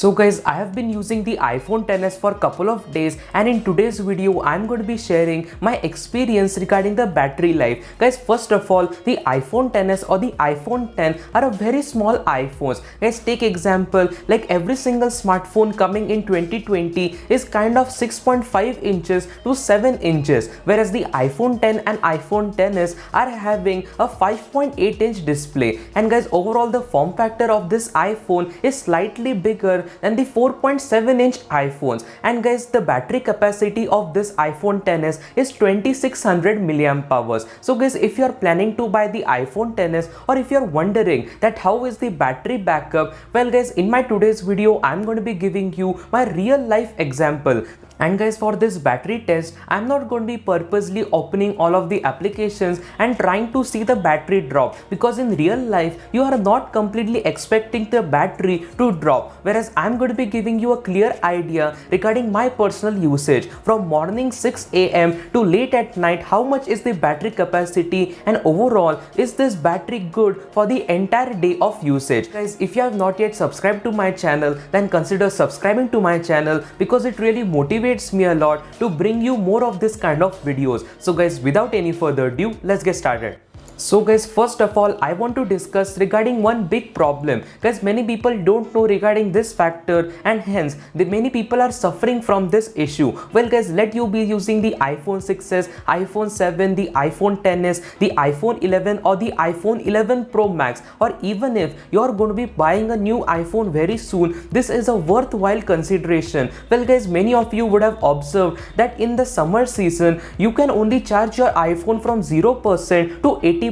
So guys, I have been using the iPhone XS for a couple of days, and in today's video I'm going to be sharing my experience regarding the battery life. Guys, first of all, the iPhone XS or the iPhone 10 are a very small iPhones. Guys, take example, like every single smartphone coming in 2020 is kind of 6.5 inches to 7 inches, whereas the iPhone 10 and iPhone XS are having a 5.8 inch display. And guys, overall the form factor of this iPhone is slightly bigger than the 4.7 inch iPhones. And guys, the battery capacity of this iPhone XS is 2600 milliamp hours. So guys, if you are planning to buy the iPhone XS, or if you are wondering that how is the battery backup, well guys, in my today's video I'm going to be giving you my real life example. And guys, for this battery test, I'm not going to be purposely opening all of the applications and trying to see the battery drop, because in real life you are not completely expecting the battery to drop, whereas I'm going to be giving you a clear idea regarding my personal usage from morning 6 a.m. to late at night. How much is the battery capacity, and overall is this battery good for the entire day of usage? Guys, if you have not yet subscribed to my channel, then consider subscribing to my channel, because it really motivates me a lot to bring you more of this kind of videos. So guys, without any further ado, let's get started. So guys, first of all, I want to discuss regarding one big problem. Guys, many people don't know regarding this factor, and hence many people are suffering from this issue. Well guys, let you be using the iPhone 6s, iPhone 7, the iPhone XS, the iPhone 11 or the iPhone 11 Pro Max, or even if you are going to be buying a new iPhone very soon, this is a worthwhile consideration. Well guys, many of you would have observed that in the summer season you can only charge your iPhone from 0% to 80%.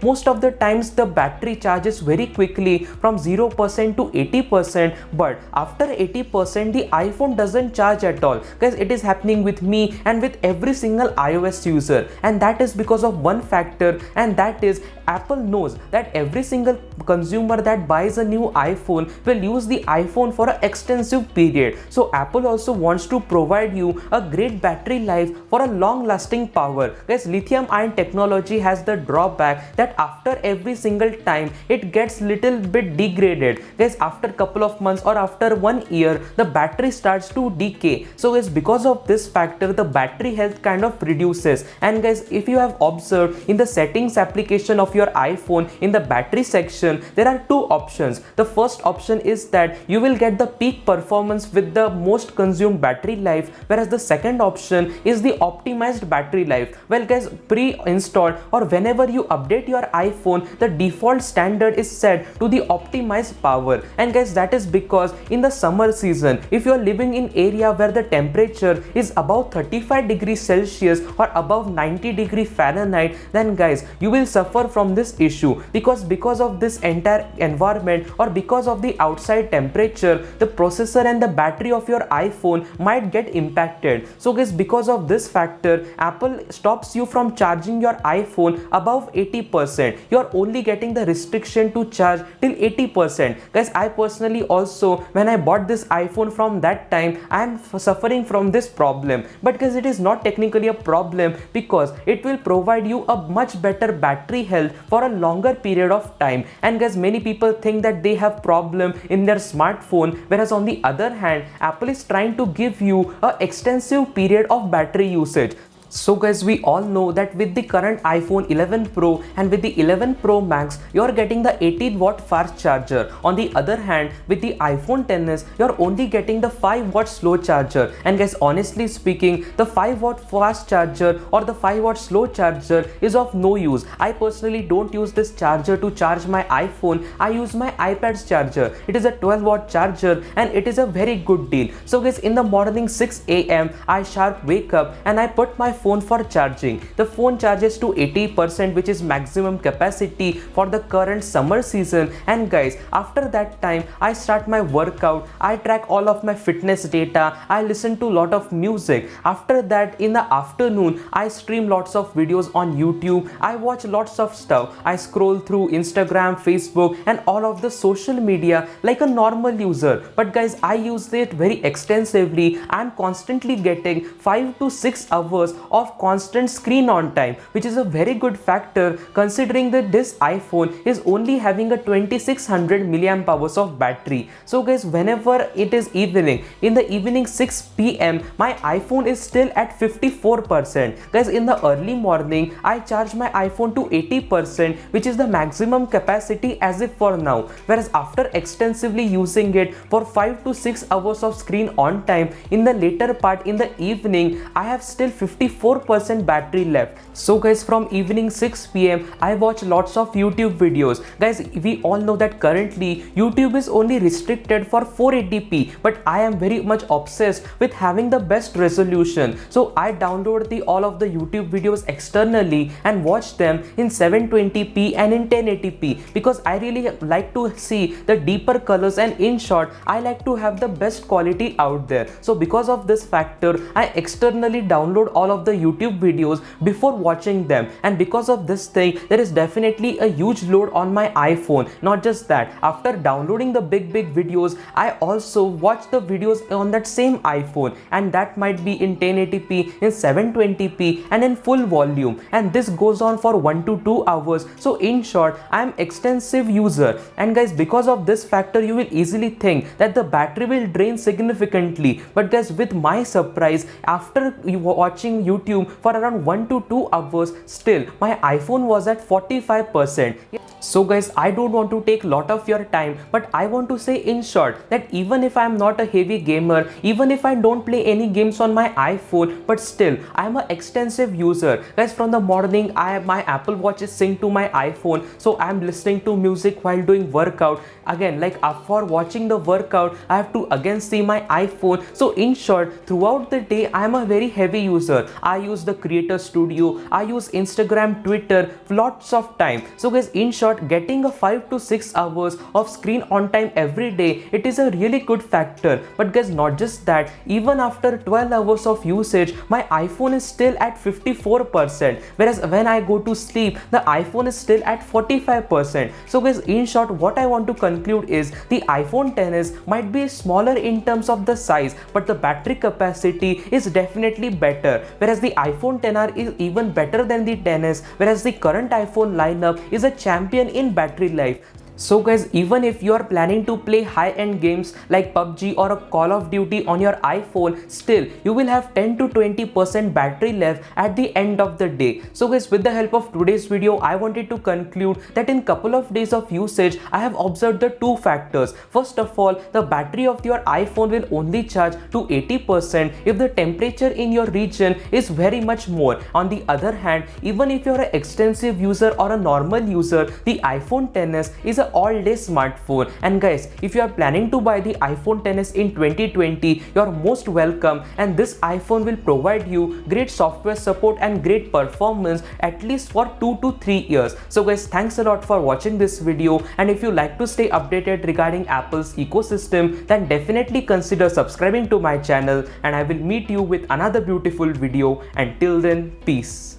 Most of the times the battery charges very quickly from 0% to 80%, but after 80% the iPhone doesn't charge at all. Guys, it is happening with me and with every single iOS user, and that is because of one factor, and that is Apple knows that every single consumer that buys a new iPhone will use the iPhone for an extensive period. So Apple also wants to provide you a great battery life for a long lasting power. Guys, lithium ion technology has the drawback that after every single time it gets little bit degraded. Guys, after couple of months or after 1 year the battery starts to decay. So guys, because of this factor the battery health kind of reduces. And guys, if you have observed in the settings application of your iPhone, in the battery section there are two options. The first option is that you will get the peak performance with the most consumed battery life, whereas the second option is the optimized battery life. Well guys, pre-installed or whenever you update your iPhone, the default standard is set to the optimized power. And guys, that is because in the summer season, if you are living in area where the temperature is above 35 degrees Celsius or above 90 degrees Fahrenheit, then guys, you will suffer from this issue, because of this entire environment or because of the outside temperature, the processor and the battery of your iPhone might get impacted. So guys, because of this factor, Apple stops you from charging your iPhone above 80%. You are only getting the restriction to charge till 80%. Guys, I personally also, when I bought this iPhone, from that time I am suffering from this problem. But guys, it is not technically a problem, because it will provide you a much better battery health for a longer period of time. And guys, many people think that they have problem in their smartphone, whereas on the other hand Apple is trying to give you a extensive period of battery usage. So guys, we all know that with the current iPhone 11 Pro and with the 11 Pro Max, you are getting the 18-watt fast charger. On the other hand, with the iPhone XS, you are only getting the 5-watt slow charger. And guys, honestly speaking, the 5-watt fast charger or the 5-watt slow charger is of no use. I personally don't use this charger to charge my iPhone. I use my iPad's charger. It is a 12-watt charger and it is a very good deal. So guys, in the morning 6 a.m. I sharp wake up and I put my phone for charging. The phone charges to 80%, which is maximum capacity for the current summer season. And guys, after that time I start my workout. I track all of my fitness data. I listen to a lot of music. After that, in the afternoon, I stream lots of videos on YouTube. I watch lots of stuff. I scroll through Instagram, Facebook and all of the social media like a normal user. But guys, I use it very extensively. I'm constantly getting 5 to 6 hours of constant screen on time, which is a very good factor considering that this iPhone is only having a 2600 milliamp hours of battery. So guys, whenever it is evening, in the evening 6 p.m. my iPhone is still at 54%. Guys, in the early morning I charge my iPhone to 80%, which is the maximum capacity as if for now, whereas after extensively using it for 5 to 6 hours of screen on time, in the later part in the evening I have still 54% battery left. So guys, from evening 6 p.m. I watch lots of YouTube videos. Guys, we all know that currently YouTube is only restricted for 480p, but I am very much obsessed with having the best resolution. So I download all of the YouTube videos externally and watch them in 720p and in 1080p because I really like to see the deeper colors, and in short I like to have the best quality out there. So because of this factor, I externally download all of the YouTube videos before watching them, and because of this thing there is definitely a huge load on my iPhone. Not just that, after downloading the big videos, I also watch the videos on that same iPhone, and that might be in 1080p, in 720p and in full volume, and this goes on for 1 to 2 hours. So in short, I am extensive user, and guys, because of this factor you will easily think that the battery will drain significantly, but guys, with my surprise, after watching YouTube for around 1 to 2 hours, still my iPhone was at 45%. So guys, I don't want to take lot of your time, but I want to say in short that even if I am not a heavy gamer, even if I don't play any games on my iPhone, but still I am an extensive user. Guys, from the morning my Apple Watch is synced to my iPhone, so I am listening to music while doing workout. Again, like for watching the workout, I have to again see my iPhone. So in short, throughout the day I am a very heavy user. I use the Creator Studio, I use Instagram, Twitter, lots of time. So guys, in short, getting a 5 to 6 hours of screen on time every day, it is a really good factor. But guys, not just that, even after 12 hours of usage, my iPhone is still at 54%, whereas when I go to sleep, the iPhone is still at 45%. So guys, in short, what I want to conclude is the iPhone XS might be smaller in terms of the size, but the battery capacity is definitely better, whereas the iPhone XR is even better than the XS, whereas the current iPhone lineup is a champion in battery life. So guys, even if you are planning to play high-end games like PUBG or a Call of Duty on your iPhone, still you will have 10 to 20% battery left at the end of the day. So guys, with the help of today's video, I wanted to conclude that in couple of days of usage, I have observed the two factors. First of all, the battery of your iPhone will only charge to 80% if the temperature in your region is very much more. On the other hand, even if you are an extensive user or a normal user, the iPhone XS is a all-day smartphone. And guys, if you are planning to buy the iPhone XS in 2020, you are most welcome, and this iPhone will provide you great software support and great performance at least for 2 to 3 years. So guys, thanks a lot for watching this video, and if you like to stay updated regarding Apple's ecosystem, then definitely consider subscribing to my channel, and I will meet you with another beautiful video. Until then, peace.